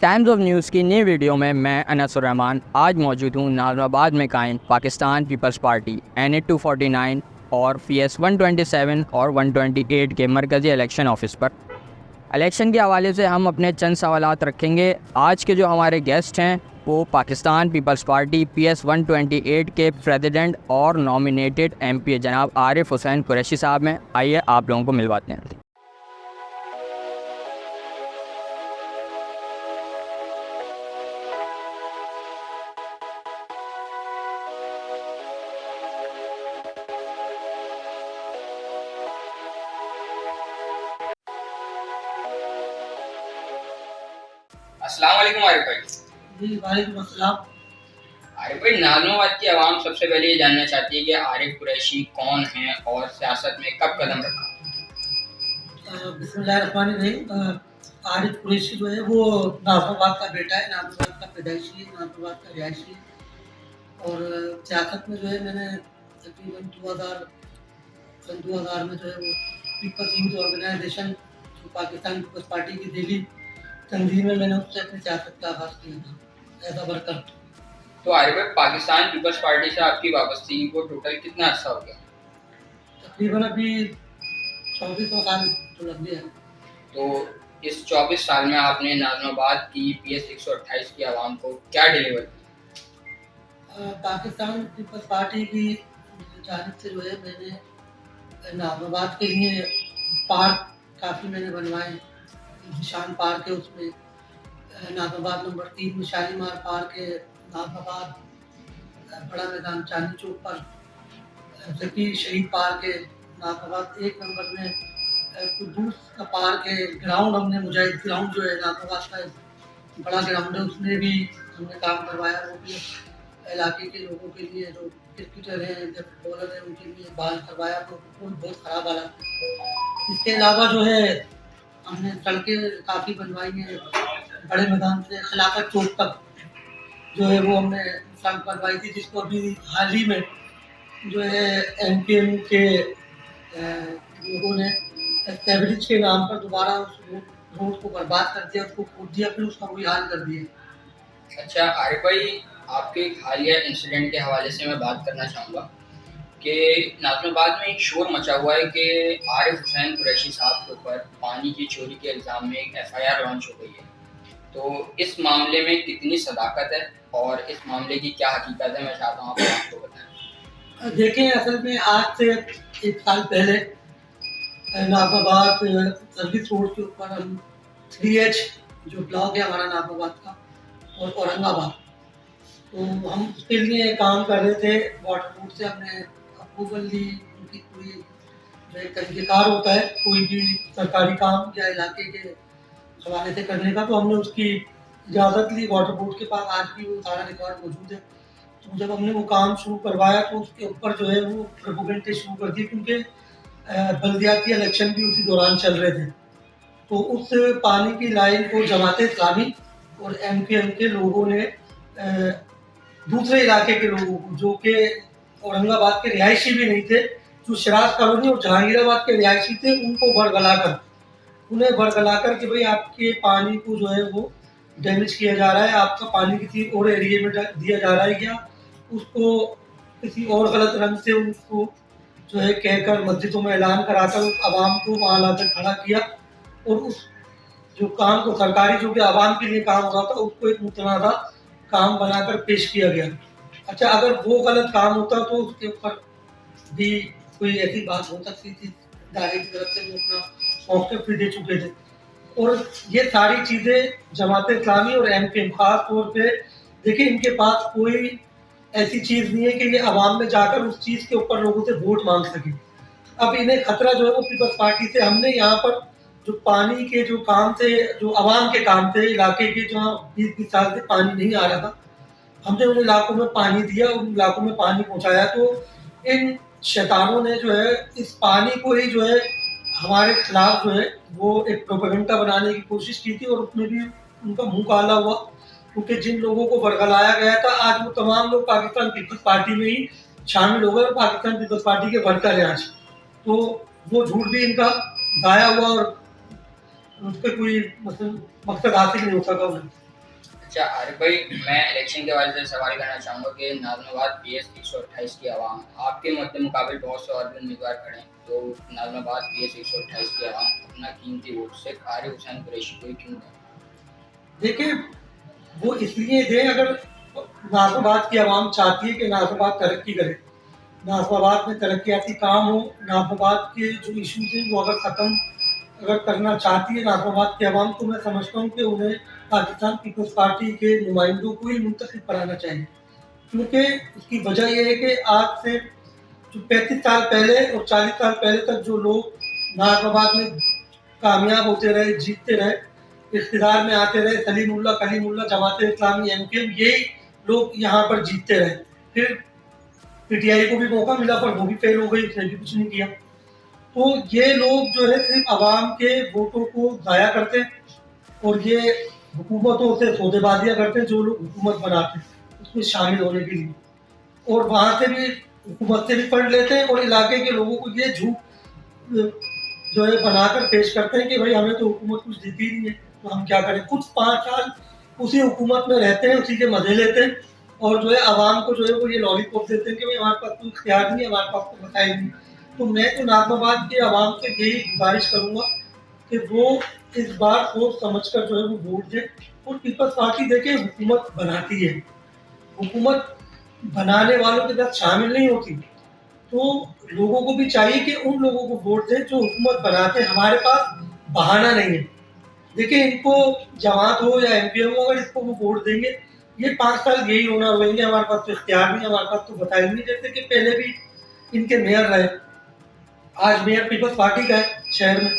Times of news کی نئی video میں انس الرحمان آج موجود ہوں ناظم آباد میں قائم پاکستان پیپلز پارٹی NA 249 اور PS 127 اور 128 کے مرکزی الیکشن آفس پر. الیکشن کے حوالے سے ہم اپنے چند سوالات رکھیں گے. آج کے جو ہمارے گیسٹ ہیں وہ پاکستان پیپلز پارٹی PS 128 کے پریزیڈنٹ اور نامینیٹڈ MP جناب عارف حسین قریشی صاحب ہیں. آئیے آپ لوگوں کو ملواتے ہیں. السلام علیکم عارف بھائی. جی وعلیکم السلام. عارف بھائی، ناظم آباد کی عوام سب سے پہلے یہ جاننا چاہتی ہے کہ عارف قریشی کون ہیں اور سیاست میں کب قدم رکھا؟ بسم اللہ الرحمن الرحیم. عارف قریشی جو ہے وہ ناظم آباد کا بیٹا ہے، ناظم آباد کا پیدائشی ہے، ناظم آباد کا رہائشی ہے. اور سیاست میں جو ہے میں نے تقریباً 2000 میں جو ہے وہ پیپلز یوتھ آرگنائزیشن جو پاکستان پیپلز پارٹی کی دہلی تنظیم ہے، میں نے اس سے اپنی سیاست کا آغاز کیا تھا ایز اے ورکر. تو عارف بھائی، پاکستان پیپلز پارٹی سے آپ کی وابستگی کو ٹوٹل کتنا عرصہ ہو گیا؟ تقریباً ابھی 2400 سال تو لگ گیا. تو اس 24 سال میں آپ نے ناظم آباد کی PS 128 کی عوام کو کیا ڈیلیور کیا؟ پاکستان پیپلز پارٹی کی جانب سے جو ہے میں نے ناظم آباد کے لیے پارک کافی میں نے بنوائے. نشان پارک ہے، اس میں ناظم آباد نمبر 3 میں شالیمار پارک ہے، ناظم آباد بڑا میدان چاندنی چوک پر ذکی شہید پارک ہے، ناظم آباد 1 نمبر میں قدوس کا پارک ہے. گراؤنڈ ہم نے مجاہد گراؤنڈ جو ہے ناظم آباد کا بڑا گراؤنڈ ہے، اس میں بھی ہم نے کام کروایا. وہ بھی علاقے کے لوگوں کے لیے جو کرکٹر ہیں یا فٹ بالر ہیں ان کے لیے بال کروایا. تو بہت خراب حالات ہے. اس کے علاوہ جو ہے ہم نے سڑکیں کافی بنوائی ہیں. بڑے میدان سے خلافت چوک تک جو ہے وہ ہم نے سڑک بنوائی تھی، جس کو ابھی حال ہی میں جو ہے MPM کے لوگوں نے اسٹیبلش کے نام پر دوبارہ اس روڈ کو برباد کر دیا، اس کو کھود دیا، پھر اس کا وہی حال کر دیا. اچھا عارف بھائی، آپ کے حالیہ انسیڈنٹ کے حوالے سے میں بات کرنا چاہوں گا کہ ناظم آباد میں ایک شور مچا ہوا ہے کہ عارف حسین قریشی صاحب کے اوپر پانی کی چوری کے الزام میں ایک FIR لانچ ہو گئی ہے. تو اس معاملے میں کتنی صداقت ہے اور اس معاملے کی کیا حقیقت ہے، میں چاہتا ہوں آپ کو بتائیں. دیکھیں، اصل میں آج سے 1 سال پہلے ناظم آباد سروس روڈ کے اوپر ہم 3H جو بلاک ہے ہمارا ناظم آباد کا اور اورنگ آباد، تو ہم اس کے لیے کام کر رہے تھے. واٹر بورڈ سے ہم نے اپروول لی. ان کی پوری جو ایک طریقہ کار ہوتا ہے کوئی بھی سرکاری کام یا علاقے کے حوالے سے کرنے کا، تو ہم نے اس کی اجازت لی. واٹر بورڈ کے پاس آج بھی وہ سارا ریکارڈ موجود ہے. تو جب ہم نے وہ کام شروع کروایا تو اس کے اوپر جو ہے وہ پروپیگنڈے شروع کر دی، کیونکہ بلدیاتی الیکشن بھی اسی دوران چل رہے تھے. تو اس پانی کی لائن کو جماعت اسلامی اور MPM کے لوگوں نے دوسرے علاقے کے لوگوں کو جو کہ اورنگ آباد کے رہائشی بھی نہیں تھے، جو شراز کالونی اور جہانگیر آباد کے رہائشی تھے، ان کو انہیں بھڑکلا کر کہ بھئی آپ کے پانی کو جو ہے وہ ڈیمیج کیا جا رہا ہے، آپ کا پانی کسی اور ایریے میں دیا جا رہا ہے، یا اس کو کسی اور غلط رنگ سے ان کو جو ہے کہہ کر مسجدوں میں اعلان کرا کر عوام کو وہاں لا کر کھڑا کیا. اور اس جو کام کو سرکاری جو کہ عوام کے لیے کام ہو رہا تھا اس کو ایک متنازع کام بنا کر پیش کیا گیا. اچھا، اگر وہ غلط کام ہوتا تو اس کے اوپر بھی کوئی ایسی بات ہو سکتی تھی. ادارے کی طرف سے وہ اپنا موقف بھی دے چکے تھے. اور یہ ساری چیزیں جماعت اسلامی اور MPM خاص طور پہ دیکھیں، ان کے پاس کوئی ایسی چیز نہیں ہے کہ یہ عوام میں جا کر اس چیز کے اوپر لوگوں سے ووٹ مانگ سکے. اب انہیں خطرہ جو ہے وہ پیپلز پارٹی سے، ہم نے یہاں پر جو پانی کے جو کام تھے، جو عوام کے کام تھے، علاقے کے جہاں 20 سال سے پانی نہیں آ رہا تھا، ہم نے ان علاقوں میں پانی دیا، ان علاقوں میں پانی پہنچایا. تو ان شیطانوں نے جو ہے اس پانی کو ہی جو ہے ہمارے خلاف جو ہے وہ ایک پروپیگنڈا بنانے کی کوشش کی تھی، اور اس میں بھی ان کا منہ کالا ہوا. کیونکہ جن لوگوں کو برگلایا گیا تھا آج وہ تمام لوگ پاکستان پیپلز پارٹی میں ہی شامل ہو گئے اور پاکستان پیپلز پارٹی کے ورکر ہیں آج. تو وہ جھوٹ بھی ان کا ضائع ہوا اور اس پہ کوئی مقصد حاصل نہیں ہو سکا انہیں. اچھا عارف بھائی، میں الیکشن کے حوالے سے سوال کرنا چاہوں گا کہ نازم آباد PS 128 کی عوام آپ کے مد مقابل بہت سے اور بھی امیدوار کھڑے ہیں، تو نازم آباد PS 128 کی عوام اپنا قیمتی ووٹ سے عارف حسین قریشی کو ہی کیوں دیں؟ دیکھیں وہ اس لیے دیں اگر نازم آباد کی عوام چاہتی ہے کہ نازم آباد ترقی کرے، نازم آباد میں ترقیاتی کام ہو، نازم آباد کے جو ایشوز ہیں وہ اگر کرنا چاہتی ہے نازم آباد کی عوام، تو میں سمجھتا ہوں کہ انہیں پاکستان پیپلز پارٹی کے نمائندوں کو ہی منتخب کرانا چاہیے، کیونکہ اس کی وجہ یہ ہے کہ آج سے جو 35 سال پہلے اور 40 سال پہلے تک جو لوگ نازم آباد میں کامیاب ہوتے رہے، جیتتے رہے، اقتدار میں آتے رہے، سلیم اللہ، کلیم اللہ، جماعت اسلامی، MKM، یہی لوگ یہاں پر جیتتے رہے. پھر PTI کو بھی موقع ملا پر وہ بھی فیل ہو گئی، اس نے بھی کچھ نہیں کیا. تو یہ لوگ جو ہے صرف عوام کے ووٹوں کو ضائع کرتے ہیں اور یہ حکومتوں سے سودے بازیاں کرتے ہیں، جو لوگ حکومت بناتے ہیں اس میں شامل ہونے کے لیے، اور وہاں سے بھی حکومت سے بھی فنڈ لیتے ہیں اور علاقے کے لوگوں کو یہ جھوٹ جو ہے بنا کر پیش کرتے ہیں کہ بھائی ہمیں تو حکومت کچھ دیتی نہیں ہے تو ہم کیا کریں. کچھ 5 سال اسی حکومت میں رہتے ہیں، اسی کے مزے لیتے ہیں اور جو ہے عوام کو جو ہے وہ یہ لالی پاپ دیتے ہیں کہ بھائی ہمارے پاس کوئی اختیار نہیں ہے، ہمارے پاس کوئی مسائل نہیں. تو میں تو نازم آباد کے عوام سے یہی گزارش کروں گا کہ وہ اس بار سوچ سمجھ کر جو ہے وہ ووٹ دیں اور پیپلز پارٹی دیکھیں حکومت بناتی ہے، حکومت بنانے والوں کے ساتھ شامل نہیں ہوتی. تو لوگوں کو بھی چاہیے کہ ان لوگوں کو ووٹ دیں جو حکومت بناتے ہیں. ہمارے پاس بہانہ نہیں ہے. دیکھیں ان کو جماعت ہو یا MPM ہو، اگر اس کو وہ ووٹ دیں گے یہ 5 سال یہی ہونا روئیں گے ہمارے پاس تو اختیار نہیں ہے، ہمارے پاس تو بتائیں نہیں. جیسے کہ پہلے بھی ان کے میئر رہے، آج میئر پیپلز پارٹی کا ہے شہر میں.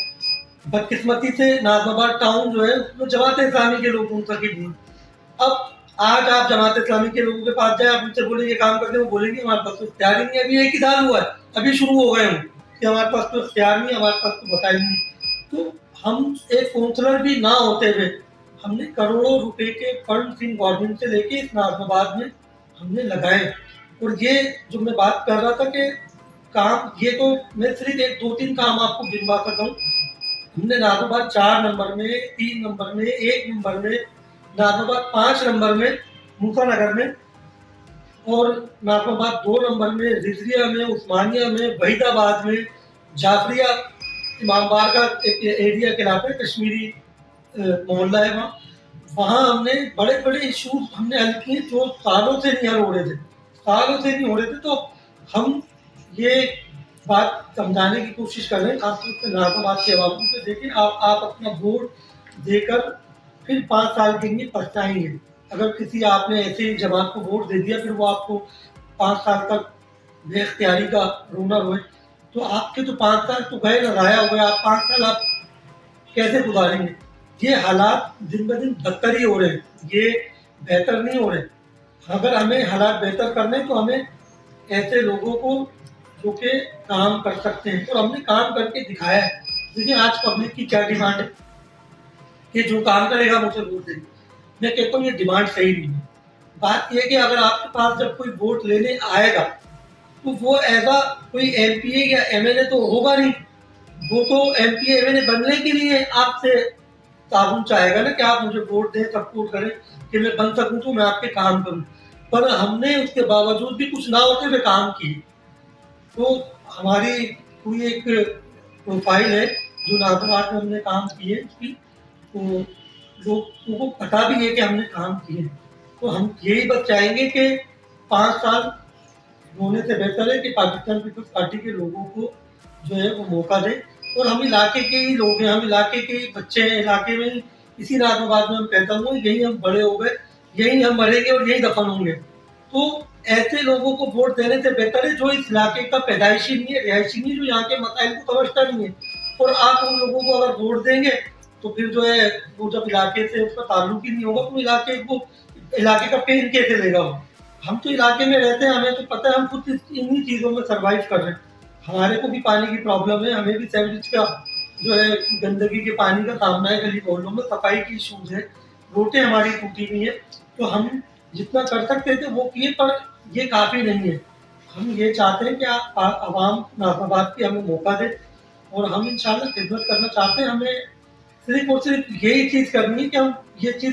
بدقسمتی سے نازم آباد ٹاؤن جو ہے اس میں جماعت اسلامی کے لوگ منتخب ہوئے. اب آج آپ جماعت اسلامی کے لوگوں کے پاس جائیں، آپ ان سے بولیں یہ کام کرتے ہیں، وہ بولیں گے ہمارے پاس تو اختیار ہی نہیں ہے. ابھی ایک ہی سال ہوا ہے، ابھی شروع ہو گئے ہوں کہ ہمارے پاس تو اختیار نہیں ہے، ہمارے پاس تو بتائی نہیں. تو ہم ایک کونسلر بھی نہ ہوتے ہوئے ہم نے کروڑوں روپے کے فنڈ گورنمنٹ سے لے کے اس نازم آباد میں ہم نے لگائے. اور یہ جو میں بات کر رہا تھا کہ کام، یہ تو میں صرف 2-3 کام آپ کو گنوا سکتا ہوں. ہم نے نازم آباد 4 نمبر میں، 3 نمبر میں، 1 نمبر میں، نازم آباد 5 نمبر میں، موسیٰ نگر میں، اور نازم آباد 2 نمبر میں، رضویہ میں، عثمانیہ میں، وحید آباد میں، جعفریہ، امام باڑہ کا ایک ایریا کہلاتا ہے، کشمیری محلہ ہے وہاں ہم نے بڑے بڑے ایشوز ہم نے حل کیے جو سالوں سے نہیں حل ہو رہے تھے، سالوں سے نہیں ہو رہے تھے. تو ہم یہ بات سمجھانے کی کوشش کر رہے ہیں خاص طور سے نازم آباد کے عوام کو. دیکھیں آپ اپنا ووٹ دے کر پھر 5 سال کے لیے پچھتائیں گے. اگر کسی آپ نے ایسے ہی جماعت کو ووٹ دے دیا پھر وہ آپ کو 5 سال تک بے اختیاری کا رونا روئے تو آپ کے تو 5 سال تو گئے نہ، ضائع ہو گئے. آپ 5 سال آپ کیسے گزاریں گے؟ یہ حالات دن بہ دن بدتر ہی ہو رہے ہیں، یہ بہتر نہیں ہو رہے. اگر ہمیں حالات بہتر کرنے تو ہمیں ایسے لوگوں کو جو کہ کام کر سکتے ہیں، اور ہم نے کام کر کے دکھایا ہے. دیکھیں آج پبلک کی کیا ڈیمانڈ ہے کہ جو کام کرے گا مجھے ووٹ دے گا. میں کہتا ہوں یہ ڈیمانڈ صحیح نہیں ہے. بات یہ ہے کہ اگر آپ کے پاس جب کوئی ووٹ لینے آئے گا تو وہ ایسا کوئی MPA یا MLA تو ہوگا نہیں، وہ تو MPA MLA بننے کے لیے آپ سے تعاون چاہے گا نا کہ آپ مجھے ووٹ دیں، سپورٹ کریں کہ میں بن سکوں تو میں آپ کے کام کروں. پر ہم نے اس کے باوجود بھی کچھ نہ ہوتے ہوئے کام کیے. تو ہماری کوئی ایک پروفائل ہے جو نازم آباد میں ہم نے کام کیے اس کی، تو لوگوں کو پتا بھی ہے کہ ہم نے کام کیے. تو ہم یہی بس چاہیں گے کہ 5 سال ہونے سے بہتر ہے کہ پاکستان پیپلز پارٹی کے لوگوں کو جو ہے وہ موقع دیں. اور ہم علاقے کے ہی لوگ ہیں، ہم علاقے کے ہی بچے ہیں، علاقے میں اسی نازم آباد میں ہم کہتا ہوں یہی ہم بڑے ہو گئے، یہی ہم مریں گے اور یہی دفن ہوں گے. تو ایسے لوگوں کو ووٹ دینے سے بہتر ہے جو اس علاقے کا پیدائشی نہیں ہے، رہائشی نہیں ہے، جو یہاں کے مسائل کو سمجھتا نہیں ہے. اور آپ ان لوگوں کو اگر ووٹ دیں گے تو پھر جو ہے وہ جب علاقے سے اس کا تعلق ہی نہیں ہوگا تو علاقے کا پین کیسے لے گا وہ. ہم تو علاقے میں رہتے ہیں، ہمیں تو پتہ ہے ہم خود انہی چیزوں میں سروائیو کر رہے ہیں. ہمارے کو بھی پانی کی پرابلم ہے، ہمیں بھی سیوریج کا جو ہے گندگی کے پانی کا سامنا ہے، گلی محلوں میں صفائی کی ایشوز ہے، روڈیں ہماری ٹوٹی ہوئی ہیں. تو ہم جتنا کر سکتے تھے وہ کیے، پر یہ کافی نہیں ہے. ہم یہ چاہتے ہیں کہ عوام نازم آباد کی ہمیں موقع دے اور ہم انشاءاللہ خدمت کرنا چاہتے ہیں. ہمیں صرف اور صرف یہی چیز کرنی ہے کہ ہم یہ چیز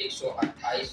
128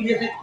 PS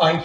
5।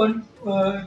1,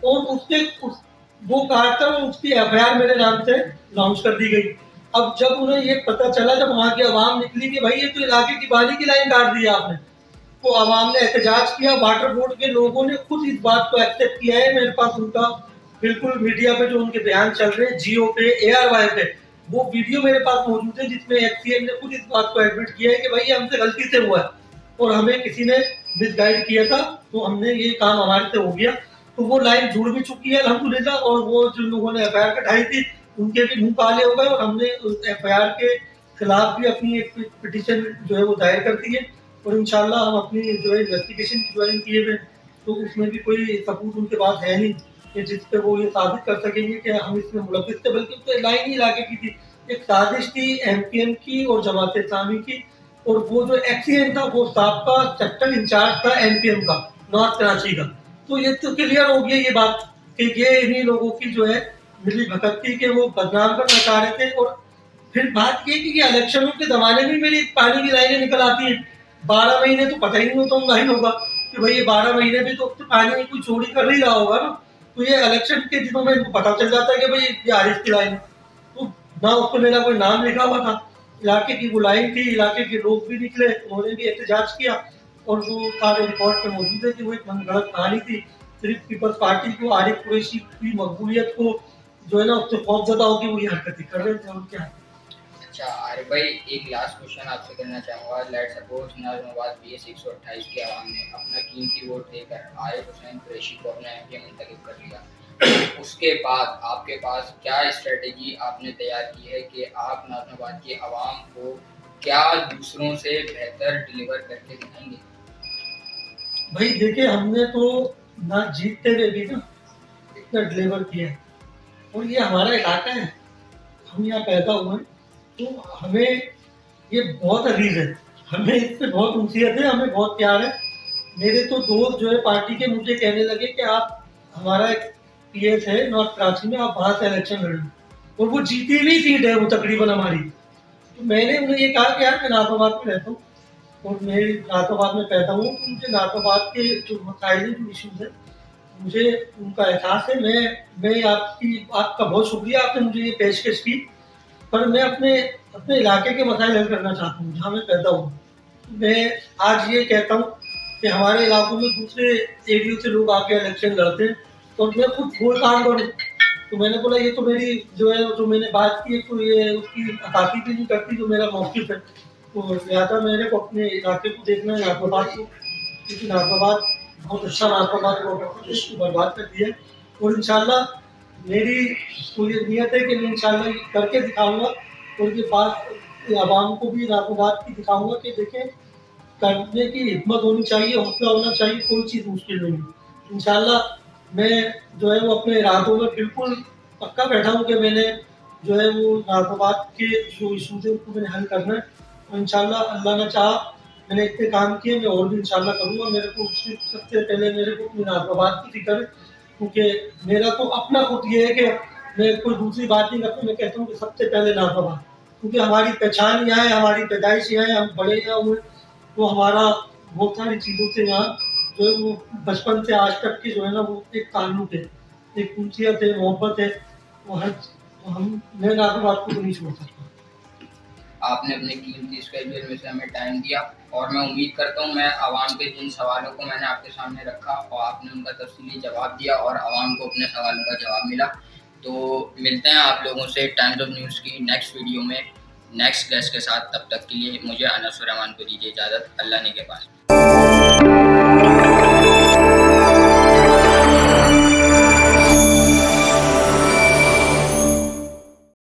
اور وہ کہا تھا اس کی ایف آئی آر میرے نام سے لانچ کر دی گئی. اب جب انہیں یہ پتہ چلا, جب وہاں کی عوام نکلی کہ بھائی یہ تو علاقے کی پانی کی لائن کاٹ دی آپ نے, تو عوام نے احتجاج کیا. واٹر بورڈ کے لوگوں نے خود اس بات کو ایکسیپٹ کیا ہے. میرے پاس ان کا بالکل میڈیا پہ جو ان کے بیان چل رہے ہیں, جیو پہ, اے آر وائی پہ, وہ ویڈیو میرے پاس موجود ہے جس میں ایکس سی ایم نے خود اس بات کو ایڈمٹ کیا ہے کہ بھائی ہم سے غلطی سے ہوا ہے اور ہمیں کسی نے مس گائڈ کیا تھا, تو ہم نے یہ کام ہمارے سے ہو گیا. تو وہ لائن جڑ بھی چکی ہے الحمدللہ, اور وہ جو لوگوں نے ایف آئی آر کٹائی تھی ان کے بھی منہ کالے ہو گئے, اور ہم نے ایف آئی آر کے خلاف بھی اپنی ایک پٹیشن جو ہے وہ دائر کر دی ہے, اور انشاءاللہ ہم اپنی جو ہے انویسٹیگیشن کی جوائن کیے ہوئے, تو اس میں بھی کوئی ثبوت ان کے پاس ہے نہیں کہ جس پہ وہ یہ ثابت کر سکیں گے کہ ہم اس میں ملوث تھے, بلکہ تو لائن ہی علاقے کی تھی, ایک سازش تھی ایم پی ایم کی اور جماعت اسلامی کی. اور وہ جو ایکس سی ایم تھا وہ سابقہ سیکٹر انچارج تھا ایم پی ایم کا, نارتھ کراچی کا. تو یہ تو کلیئر ہو گیا یہ بات کہ یہ انہیں لوگوں کی جو ہے ملی بھگت تھی کہ وہ بدنام کرنا چاہ رہے تھے. اور پھر بات یہ کہ الیکشنوں کے زمانے میں میری پانی کی لائنیں نکل آتی ہیں 12 مہینے, تو پتہ ہی نہیں ہوتا ہوں لائن ہوگا کہ بھائی یہ 12 مہینے بھی تو پانی کوئی چوری کر نہیں رہا ہوگا نا. تو یہ الیکشن کے دنوں میں ان کو پتہ چل جاتا ہے کہ بھائی یہ عارف کی لائن ہے, تو نہ اس پہ میرا کوئی نام لکھا ہوا تھا. علاقے کی وہ لائن تھی, علاقے کے لوگ بھی نکلے, انہوں نے بھی احتجاج کیا, اور وہ سارے ریکارڈ پہ موجود ہے کہ وہ ایک غلط کہانی تھی. صرف پیپلز پارٹی کو, عارف قریشی کی مقبولیت کو جو ہے نا اس سے خوف زدہ ہو کے وہ یہ حرکتیں کر رہے تھے. اور کیا ہے. اچھا عارف بھائی, ایک لاسٹ کوشچن آپ سے کرنا چاہوں گا. لیٹ سپوز ناظم آباد بی ایس 128 کے عوام نے اپنا قیمتی ووٹ دے کر عارف حسین قریشی کو اپنا ایم پی منتخب کر لیا, اس کے بعد آپ کے پاس کیا اسٹریٹجی آپ نے تیار کی ہے کہ آپ ناظم آباد کے عوام کو کیا دوسروں سے بہتر ڈلیور کر کے دکھائیں گے؟ بھائی دیکھیں, ہم نے تو نہ جیتتے ہوئے بھی نا اتنا ڈلیور کیا ہے, اور یہ ہمارا علاقہ ہے, ہم یہاں پیدا ہوئے ہیں, تو ہمیں یہ بہت عزیز ہے, ہمیں اس سے بہت انسیت ہے, ہمیں بہت پیار ہے. میرے تو دوست جو ہے پارٹی کے مجھے کہنے لگے کہ آپ ہمارا ایک پی ایس ہے نارتھ کراچی میں, آپ وہاں سے الیکشن لڑیں, اور وہ جیتی ہوئی سیٹ ہے وہ تقریباً ہماری. تو میں نے انہیں یہ کہا کہ یار میں ناظم آباد میں رہتا ہوں اور میں ناظم آباد میں پیدا ہوں, تو مجھے ناظم آباد کے جو مسائل ہیں, جو ایشوز ہیں, مجھے ان کا احساس ہے. میں آپ کا بہت شکریہ, آپ نے مجھے یہ پیشکش کی, پر میں اپنے علاقے کے مسائل حل کرنا چاہتا ہوں جہاں میں پیدا ہوں. میں آج یہ کہتا ہوں کہ ہمارے علاقوں میں دوسرے ایریوں سے لوگ آ کے الیکشن لڑتے ہیں, اور میں خود ووٹ کام کروں. تو میں نے بولا یہ تو میری جو ہے جو میں نے بات کی ہے, تو یہ اس کی عکاسی بھی نہیں کرتی جو میرا موقف ہے. تو لہٰذا میرے کو اپنے علاقے کو دیکھنا ہے, ناظم آباد کو, کیونکہ ناظم آباد بہت اچھا ناظم آباد کو اس کو برباد کر دیا ہے. اور انشاءاللہ میری تو یہ نیت ہے کہ میں انشاءاللہ یہ کر کے دکھاؤں گا, اور یہ بات عوام کو بھی ناظم آباد کی دکھاؤں گا کہ دیکھیں کرنے کی ہمت ہونی چاہیے, حوصلہ ہونا چاہیے, کوئی چیز مشکل نہیں ہے. انشاءاللہ میں جو ہے وہ اپنے ارادوں میں بالکل پکا بیٹھا ہوں کہ میں نے جو ہے وہ ناظم آباد کے جو ایشوز ہیں اس کو میں نے حل کرنا ہے, اور انشاءاللہ اللہ نہ چاہا میں نے اتنے کام کیے, میں اور بھی انشاءاللہ کروں گا. میرے کو سب سے پہلے میرے کو اپنی ناظم آباد کی فکر ہے, کیونکہ میرا تو اپنا خود یہ ہے کہ میں کوئی دوسری بات نہیں کرتا, میں کہتا ہوں کہ سب سے پہلے ناظم آباد, کیونکہ ہماری پہچان یہاں ہے, ہماری پیدائش یہاں ہے, ہم بڑے یہاں ہوئے, تو ہمارا بہت ساری چیزوں سے یہاں جو ہے وہ بچپن سے آج تک کی جو ہے نا وہ ایک تعلق ہے, ایک انسیت ہے, محبت ہے. وہ ہر میں ناظم آباد کو نہیں چھوڑ سکتا. آپ نے اپنے قیمتی اسکیجول میں سے ہمیں ٹائم دیا, اور میں امید کرتا ہوں میں عوام کے جن سوالوں کو میں نے آپ کے سامنے رکھا اور آپ نے ان کا تفصیلی جواب دیا اور عوام کو اپنے سوالوں کا جواب ملا. تو ملتے ہیں آپ لوگوں سے ٹائمز آف نیوز کی نیکسٹ ویڈیو میں نیکسٹ گیسٹ کے ساتھ. تب تک کے لیے مجھے انس الرحمان کو دیجیے اجازت. اللہ نے کے پاس.